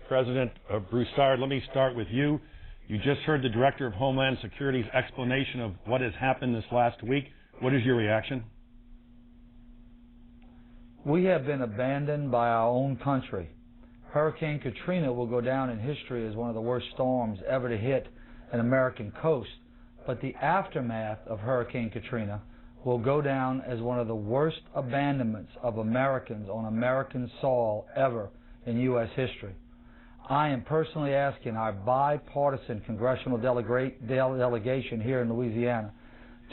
President Broussard, let me start with you. You just heard the Director of Homeland Security's explanation of what has happened this last week. What is your reaction? We have been abandoned by our own country. Hurricane Katrina will go down in history as one of the worst storms ever to hit an American coast. But the aftermath of Hurricane Katrina will go down as one of the worst abandonments of Americans on American soil ever in U.S. history. I am personally asking our bipartisan congressional delegation here in Louisiana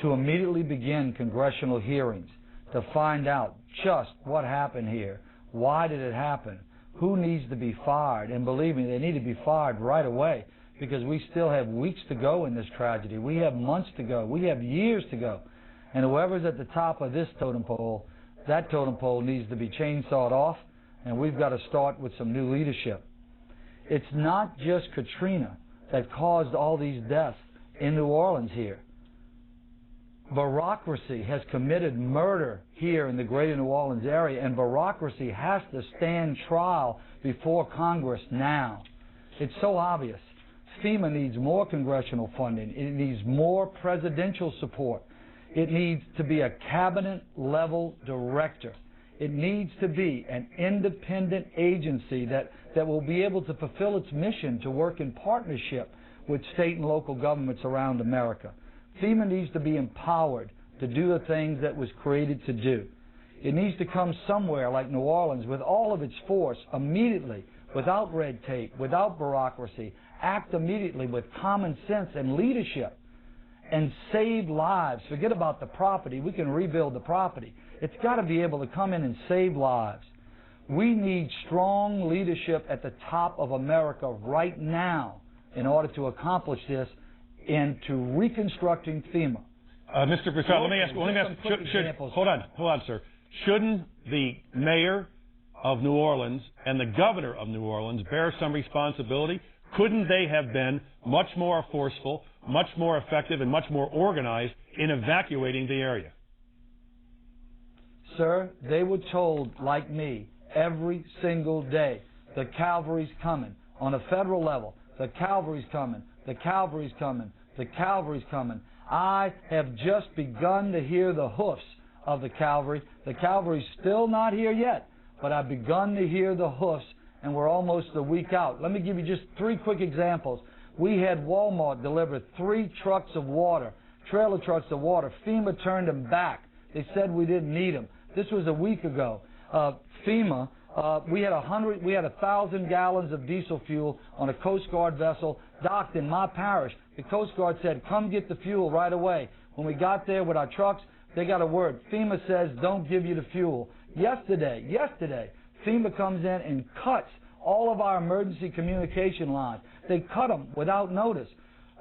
to immediately begin congressional hearings to find out just what happened here. Why did it happen? Who needs to be fired? And believe me, they need to be fired right away, because we still have weeks to go in this tragedy. We have months to go. We have years to go. And whoever's at the top of this totem pole, that totem pole needs to be chainsawed off, and we've got to start with some new leadership. It's not just Katrina that caused all these deaths in New Orleans here. Bureaucracy has committed murder here in the greater New Orleans area, and bureaucracy has to stand trial before Congress now. It's so obvious. FEMA needs more congressional funding. It needs more presidential support. It needs to be a cabinet-level director. It needs to be an independent agency that will be able to fulfill its mission to work in partnership with state and local governments around America. FEMA needs to be empowered to do the things that was created to do. It needs to come somewhere like New Orleans with all of its force immediately, without red tape, without bureaucracy, act immediately with common sense and leadership, and save lives. Forget about the property. We can rebuild the property. It's got to be able to come in and save lives. We need strong leadership at the top of America right now in order to accomplish this into reconstructing FEMA. Mr. Broussard, let me ask, hold on, sir. Shouldn't the mayor of New Orleans and the governor of New Orleans bear some responsibility? Couldn't they have been much more forceful, much more effective, and much more organized in evacuating the area? Sir, they were told, like me, every single day, the cavalry's coming. On a federal level, the cavalry's coming, the cavalry's coming, the cavalry's coming. I have just begun to hear the hoofs of the cavalry. The cavalry's still not here yet, but I've begun to hear the hoofs, and we're almost a week out. Let me give you just 3 quick examples. We had Walmart deliver 3 trucks of water, trailer trucks of water. FEMA turned them back. They said we didn't need them. This was a week ago. FEMA, we had 1,000 gallons of diesel fuel on a Coast Guard vessel docked in my parish. The Coast Guard said, come get the fuel right away. When we got there with our trucks, they got a word. FEMA says, don't give you the fuel. Yesterday, FEMA comes in and cuts all of our emergency communication lines. They cut them without notice.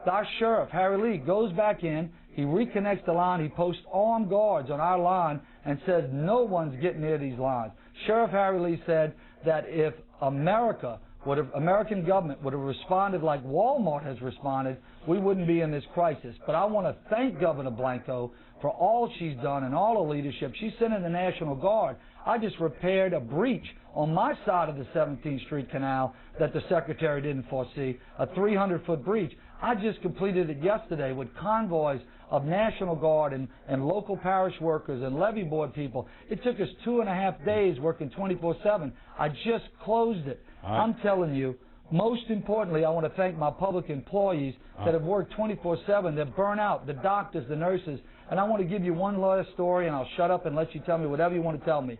Our sheriff, Harry Lee, goes back in. He reconnects the line. He posts armed guards on our line and says no one's getting near these lines. Sheriff Harry Lee said that if American government would have responded like Walmart has responded, we wouldn't be in this crisis. But I want to thank Governor Blanco for all she's done and all her leadership. She sent in the National Guard. I just repaired a breach on my side of the 17th Street Canal that the Secretary didn't foresee, a 300-foot breach. I just completed it yesterday with convoys of National Guard and local parish workers and levee board people. It took us 2.5 days working 24/7. I just closed it. Right. I'm telling you, most importantly, I want to thank my public employees that have worked 24/7, that burn out, the doctors, the nurses. And I want to give you one last story, and I'll shut up and let you tell me whatever you want to tell me.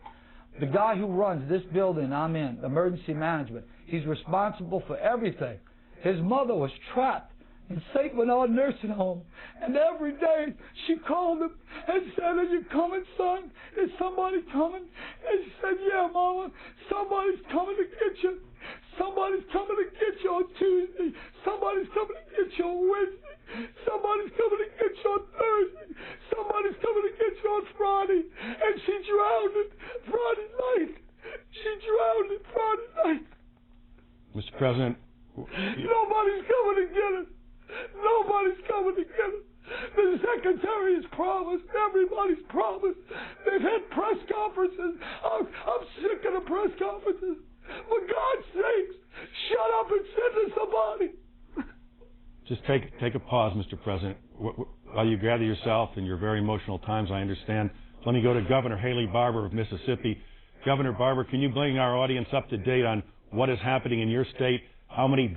The guy who runs this building I'm in, emergency management, he's responsible for everything. His mother was trapped in St. Bernard Nursing Home, and every day she called him and said, are you coming, son? Is somebody coming? And he said, yeah, Mama, somebody's coming to get you. Somebody's coming to get you on Tuesday. Somebody's coming to get you on Wednesday. Somebody's coming to get you on Thursday. Somebody's coming to get you on Friday. And she drowned it Friday night. She drowned it Friday night. Mr. President, nobody's coming to get it. Nobody's coming to get it. The Secretary has promised. Everybody's promised. They've had press conferences. I'm sick of the press conferences. For God's sakes, Just take a pause, Mr. President. While you gather yourself in your very emotional times, I understand. Let me go to Governor Haley Barbour of Mississippi. Governor Barbour, can you bring our audience up to date on what is happening in your state? How many